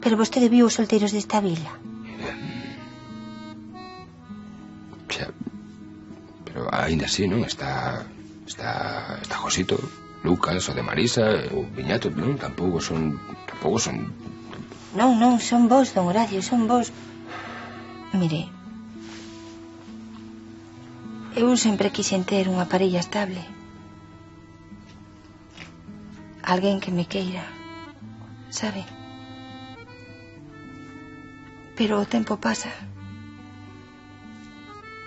Pero vostede viu os solteiros desta vila. Xa, pero aínda así, non? Está Josito, Lucas, o de Marisa, o Viñato, non? Tampouco son... Non, son vos, don Horacio, son vos. Mire, eu sempre quixen ter unha parella estable. Alguén que me queira, sabe? Pero o tempo pasa.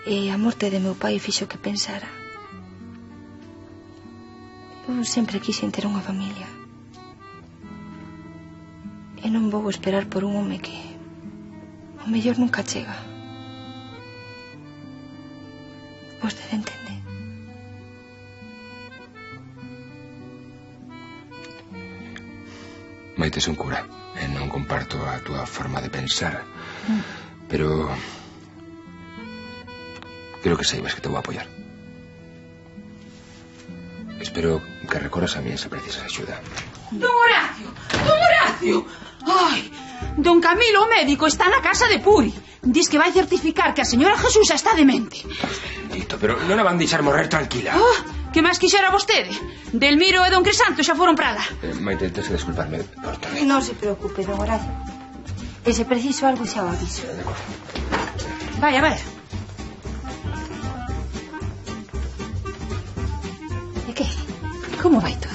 E a morte de meu pai fixo que pensara. Eu sempre quixen ter unha familia. E non vou esperar por un home que o mellor nunca chega. Vostede entende? Maite, son cura e non comparto a túa forma de pensar, pero creo que saibas que te vou apoiar. Espero que recorras a mí se precisas axuda. Don Horacio! Ai, don Camilo, o médico, está na casa de Puri. Diz que vai certificar que a señora Jesús está demente. Dito, pero non a van deixar morrer tranquila. Que máis quixera vostede? Delmiro e don Crisanto xa foron para lá. Maite, tens que desculparme por todo. Non se preocupe, don Horacio. E se preciso algo xa o aviso. Vaya. Como vai todo?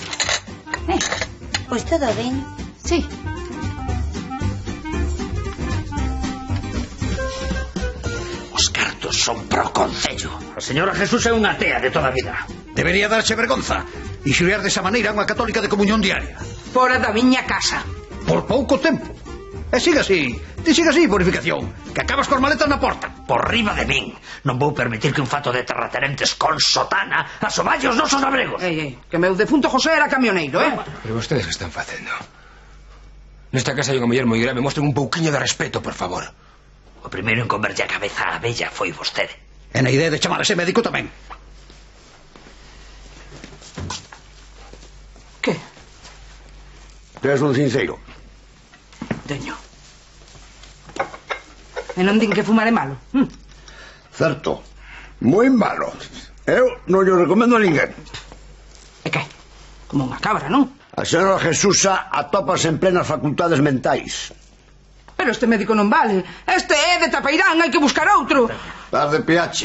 Pois todo ben. Sí. Os cartos son pro Concello. A señora Jesús é unha tea de toda a vida. Debería darse vergonza inxuriar desa maneira a unha católica de comunión diaria. Fora da miña casa. Por pouco tempo. E siga así, purificación, que acabas cos maletas na porta. Por riba de min, non vou permitir que un fato de terratenentes con sotana asoballe os nosos labregos. Que meu defunto José era camioneiro, Pero vostedes que están facendo? Nesta casa hai unha muller moi grave. Mostren un pouquiño de respeto, por favor. O primeiro en comerlle a cabeza a bella foi vostede. E na idea de chamar a ese médico tamén. Que? Tes un cinceiro? Teño. E non din que fumar é malo? Certo. Moi malo. Eu non lle recomendo a ninguén. E que? Como unha cabra, non? A señora Jesusa atópase en plenas facultades mentais. Pero este médico non vale. Este é de Tapeirán, hai que buscar outro. Tarde PH.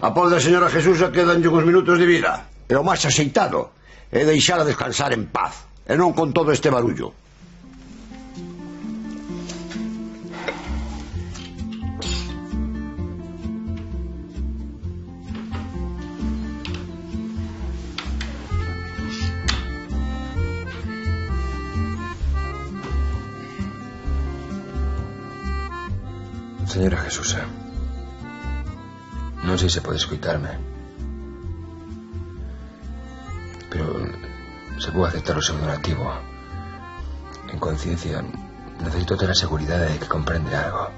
A pobre da señora Jesusa quedanlle uns minutos de vida. E o máis axeitado é deixala descansar en paz. E non con todo este barullo. Señora Jesús, non sei se pode escoitarme, pero se vou aceptar o seu donativo en conciencia, necesito ter a seguridade de que comprende algo.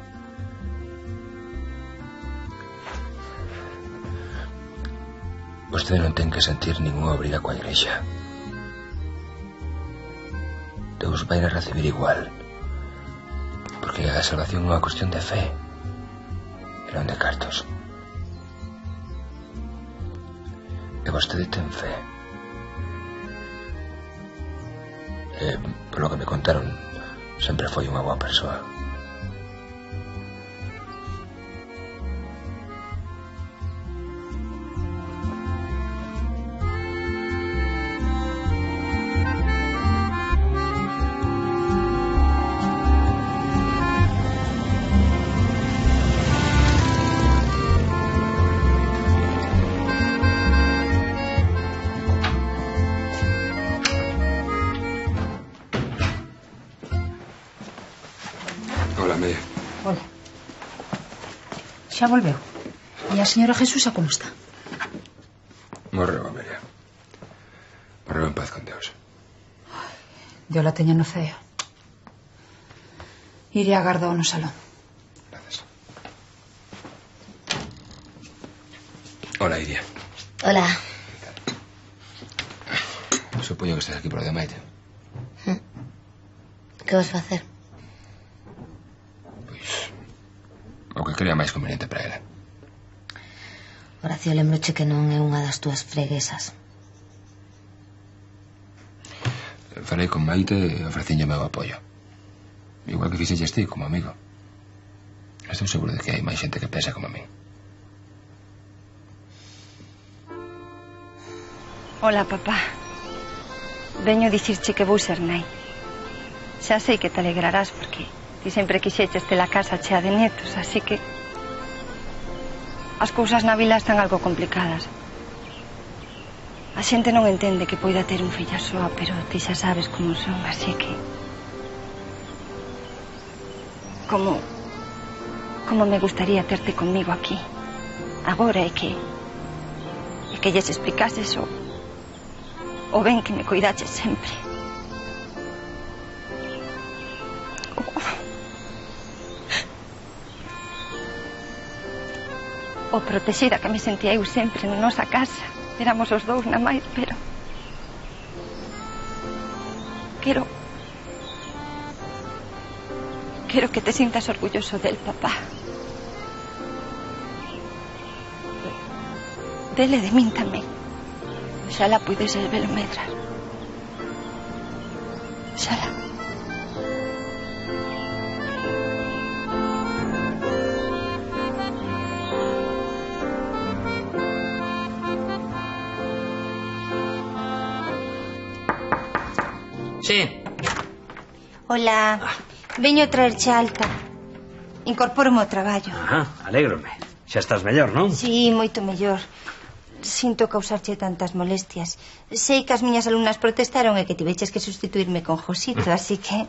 Vostede non ten que sentir ninguna obriga coa igrexa. Deus vai a recibir igual, porque a salvación é unha cuestión de fe e non de cartos. E vostede ten fe. E, polo que me contaron, sempre foi unha boa persoa. Xa volveu. E a señora Jesusa como está? Morreu, Amelia. Morreu en paz con Deus. Deus la teña no ceo. Iré a agardar no salón. Gracias. Hola, Iria. Hola. Supoño que estás aquí por lo de Maite. Que vas facer? O que crea máis conveniente para ela. Horacio, lembroche que non é unha das túas freguesas. Falei con Maite e ofreciñe o meu apoio. Igual que fixelles ti como amigo. Estou seguro de que hai máis xente que pensa como a mí. Hola, papá. Veño dicirche que vou ser nai. Xa sei que te alegrarás porque ti sempre quixeches ter a casa chea de netos, así que as cousas na vila están algo complicadas. A xente non entende que poida ter un filla soa, pero ti xa sabes como son, así que como me gustaría terte conmigo aquí agora e que lles explicases o ben que me cuidaches sempre. O protexida que me sentía eu sempre na nosa casa. Éramos os dous na máis, pero quero que te sintas orgulloso del, papá. Dele de min tamén. Oxalá puideses velo medrar. Oxalá. Sí. Hola, veño traerche alta. Incorpórome ao traballo. Alégrome. Xa estás mellor, non? Sí, moito mellor. Sinto causarche tantas molestias. Sei que as miñas alumnas protestaron e que tiveches que sustituirme con Josito, así que...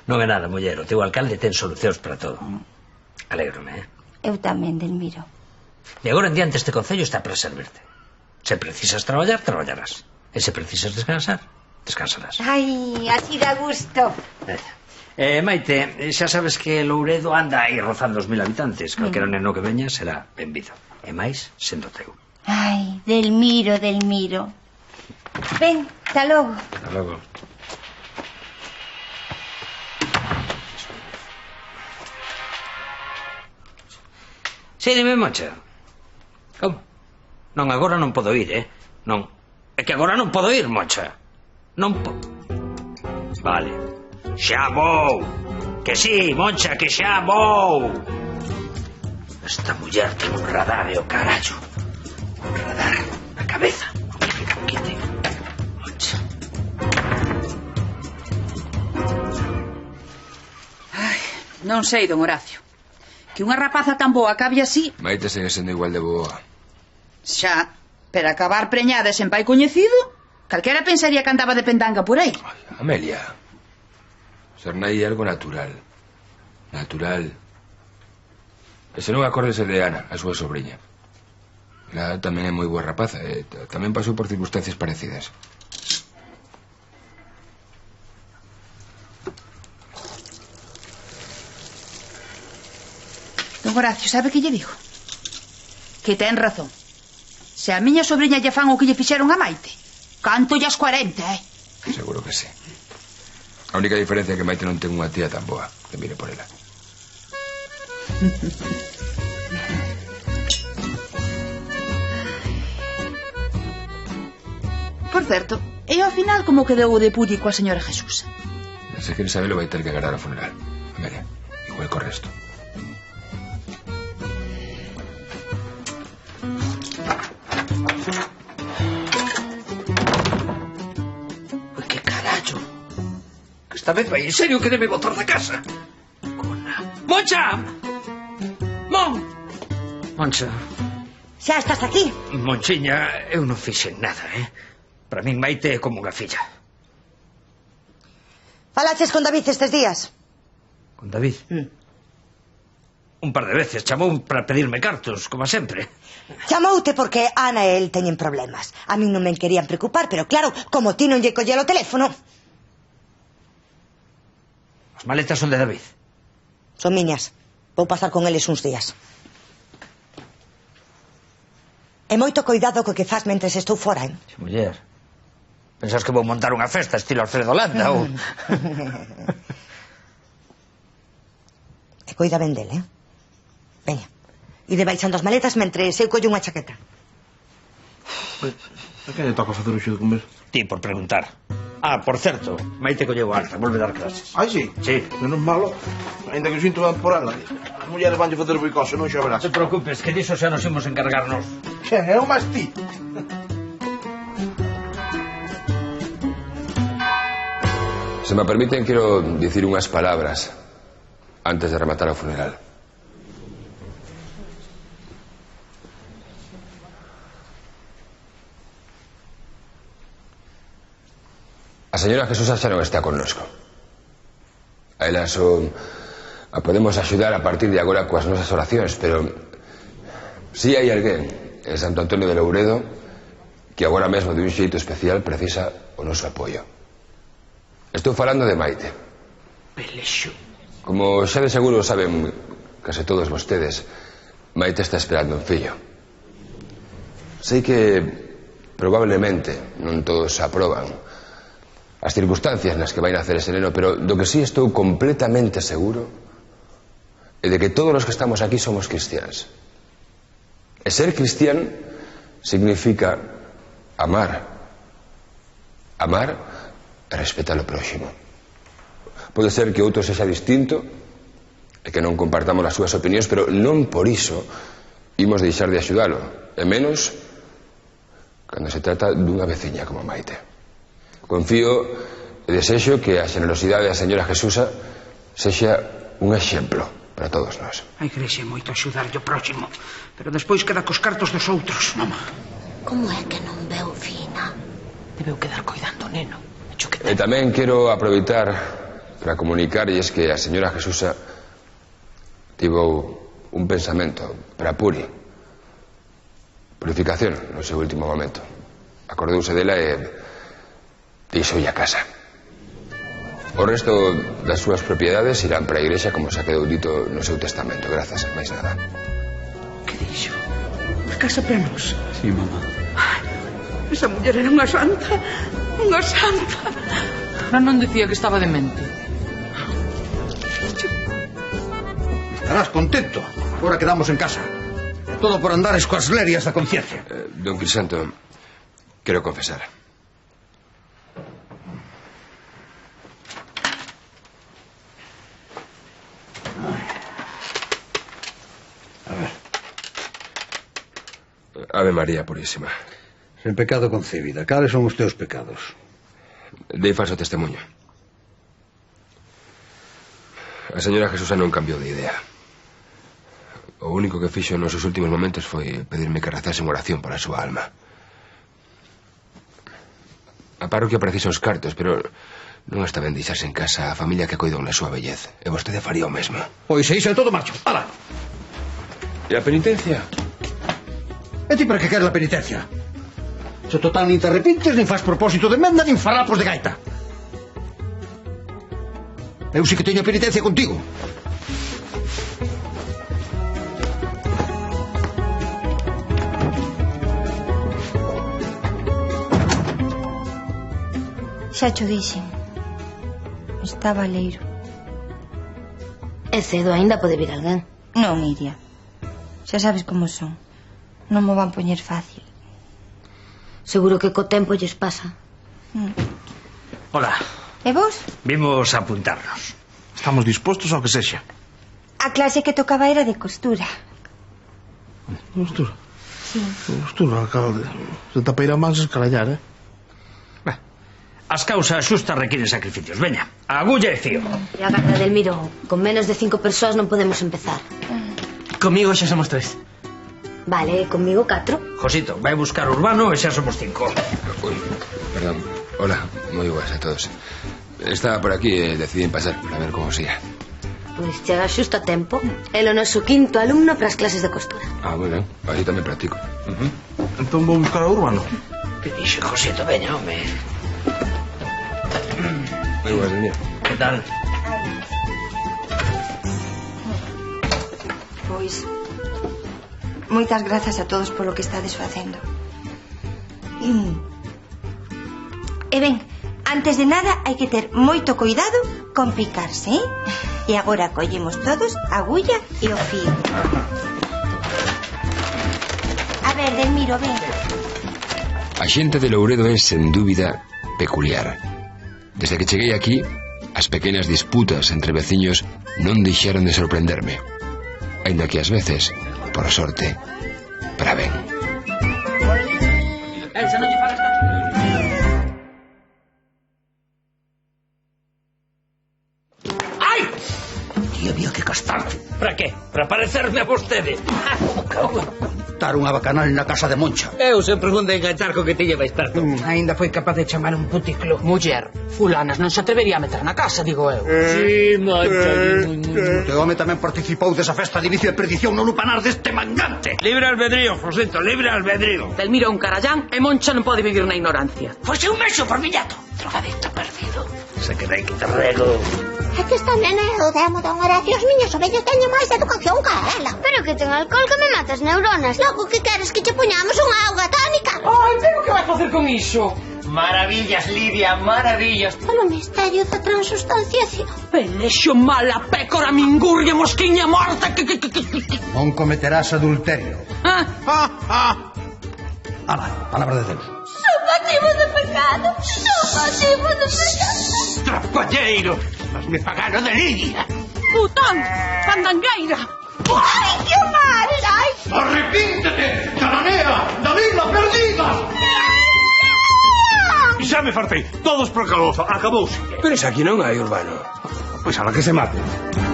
Non é nada, muller. O teu alcalde ten solucións para todo. Alégrome, Eu tamén, Delmiro. De agora en diante este concello está para servirte. Se precisas traballar, traballarás. E se precisas descansar, descansarás. Ai, así dá gusto. Maite, xa sabes que Louredo anda aí rozando os 1000 habitantes. Calquera neno que veña será benvido. E máis sendo teu. Ai, Delmiro, Delmiro. Ven, hasta logo. Hasta logo. Sí, dime, Moncha. Como? Non, agora non podo ir, Non. É que agora non podo ir, Moncha. Non podo. Vale. Xa vou. Que sí, Moncha, que xa vou. Esta muller ten un radar e o carallo. Un radar na cabeza. Non quite. Moncha. Ai, non sei, don Horacio. Que unha rapaza tan boa acabe así... Maite segue sendo igual de boa. Xa, pero acabar preñada e sen pai coñecido, calquera pensaría que andaba de pendanga por aí. Ay, Amelia, ser nai é algo natural. Natural. E se non acórdese de Ana, a súa sobrinha. Ela tamén é moi boa rapaza e tamén pasou por circunstancias parecidas. Don Horacio, sabe que lle digo? Que ten razón. Se a miña sobrinha lle fan o que lle fixeron a Maite, canto llas 40, Seguro que sí. A única diferencia é que Maite non ten unha tía tan boa que mire por ela. Por certo, e ao final como quedou o de Pulli coa señora Jesús? Se quere saberlo vai ter que agarrar ao funeral. Amelia, igual corre esto. Que carallo. Que esta vez vai en serio que debe botar da casa. Moncha! Moncha. Xa estás aquí. Monchiña, eu non fixen nada, Para min Maite é como unha filla. Falaches con David estes días? Con David? Un par de veces chamou para pedirme cartos, como sempre. Chamoute porque Ana e el teñen problemas. A min non me querían preocupar, pero claro, como ti non lle collera o teléfono... As maletas son de David. Son miñas. Vou pasar con eles uns días. E moito cuidado co que faz mentres estou fora, Si, muller. Pensas que vou montar unha festa estilo Alfredo Landa ou... E cuida ben del, Veña. Ide baixando as maletas mentres eu collo unha chaqueta. A que lle toca facer o xo de comer? Ti, por preguntar. Por certo, Maite colleu alta, volve dar clases. Ai, sí? Sí. Menos malo. Ainda que o sinto ben por ela. As mulleres vanlle facer boicose, non xa verás. Non te preocupes, que diso xa nos imos encargarnos. É o máis ti. Se me permiten, quiero dicir unhas palabras antes de rematar o funeral. A señora Jesús xa non está connosco. A ela só a podemos axudar a partir de agora coas nosas oracións, pero si hai alguén en Santo Antonio de Louredo que agora mesmo de un xeito especial precisa o noso apoio. Estou falando de Maite. Pelexo. Como xa de seguro saben case todos vostedes, Maite está esperando un fillo. Sei que probablemente non todos aproban as circunstancias nas que vai nacer ese neno, pero do que sí estou completamente seguro é de que todos os que estamos aquí somos cristianos. E ser cristián significa amar. Amar e respetar o próximo. Pode ser que outro sexa distinto e que non compartamos as súas opinións, pero non por iso imos deixar de axudalo, e menos cando se trata dunha veciña como Maite. Confío e desexo que a xenerosidade da señora Jesusa sexa un exemplo para todos nós. A igrexa é moito axudarlle o próximo, pero despois queda cos cartos dos outros. Mama, como é que non veu Fina? debeu quedar coidando o neno. E tamén quero aproveitar para comunicarlles que a señora Jesusa tivo un pensamento para Puri, purificación no seu último momento. Acordouse dela e deixoulle a casa. O resto das súas propiedades irán para a igrexa como xa quedou dito no seu testamento. Grazas, máis nada. Que dixo? A casa para nós? Sí, mamá. Esa muller era unha santa. Unha santa. Pero non dicía que estaba demente. Estarás contento. Agora quedamos en casa. Todo por andares coas lerias da conciencia. Don Crisanto, quero confesar. Ave María Purísima. Sen pecado concebida. Cales son os teus pecados? Dei falso testemunho. A señora Jesusa non cambiou de idea. O único que fixo nos seus últimos momentos foi pedirme que rezase en oración para a súa alma. A parroquia precisa os cartos, pero non está ben deixarse en casa a familia que coidou na súa vellez. E vostede faría o mesmo. Pois se iso é todo marcho. Ala! E a penitencia? E ti para que queres a penitencia? Se total nin te arrepites, nin faz propósito de menda, nin farrapos de gaita. Eu sí que teño penitencia contigo. Xa cho dixen. Está baleiro. É cedo, aínda pode vir alguén. Non, Iria. Xa sabes como son. Non mo van poñer fácil. Seguro que co tempo lles pasa. Hola. E vos? Vimos a apuntarnos. Estamos dispostos ao que sexa. A clase que tocaba era de costura. Costura? Sí. Costura, alcalde. Se tapeira máis escarallar, As causas xustas requiren sacrificios. Veña, agulla e fío. E agarda, Delmiro, con menos de 5 persoas non podemos empezar. Comigo xa somos 3. Vale, conmigo 4. Josito, vai buscar Urbano e xa somos 5. Uy, perdón. Hola, moi boas a todos. Estaba por aquí e decidí pasar para ver como siga. Pois chega xusto a tempo. É o noso 5º alumno para as clases de costura. Ah, bueno, así tamén practico. Entón vou buscar a Urbano. Que dixe, Josito, veña, home. Moi boas, Daniel. Que tal? Pois moitas grazas a todos polo que estades facendo. E ben, antes de nada hai que ter moito cuidado con picarse, eh? E agora collemos todos a agulla e o fío. A ver, Delmiro, ven. A xente de Louredo é, sen dúbida, peculiar. Desde que cheguei aquí, as pequenas disputas entre veciños non deixaron de sorprenderme. Ainda que ás veces, por sorte, para ben. Elsa, non lle fagas caso. Ai! Tío, había que castarte. Para qué? Para parecerme a vostede. Dar unha bacanal na casa de Moncha. Eu sempre vou de enganchar co que te lleva experto. Ainda foi capaz de chamar un puticlo. Muller, fulanas non se atrevería a meter na casa, digo eu. Sí, Moncha. O teu home tamén participou desa festa de inicio de perdición no lupanar deste mangante. Libre albedrío, Josito, libre albedrío. Delmiro é un carallán e Moncha non pode vivir na ignorancia. Foxe un mexo por villato. Drogadicto perdido. Se quedei que te rego. É que esta nena é o demo don Horacio. Os miños ovellos teñen máis educación que ela. Pero que ten alcohol que me mata as neuronas. Logo, que queres que che poñamos unha auga tónica? Ai, pero que vai facer con iso? Maravillas, Lidia, maravillas. Polo misterio da transustanciación. Pelexo, mala, pécora, mingurria, mosquiña morta. Non cometerás adulterio. Ala, palabra de Deus. Son motivo de pecado. Son motivo de pecado. Trapalleiro, mas me pagaron de Lidia. Putón, pandangueira. Ai, que mal, ai. Arrepíntete, cananea, da vila perdida. Xa me fartei. Todos pro calozo. Acabouse. Pero esa aquí non hai, Urbano. Pois a la que se mate.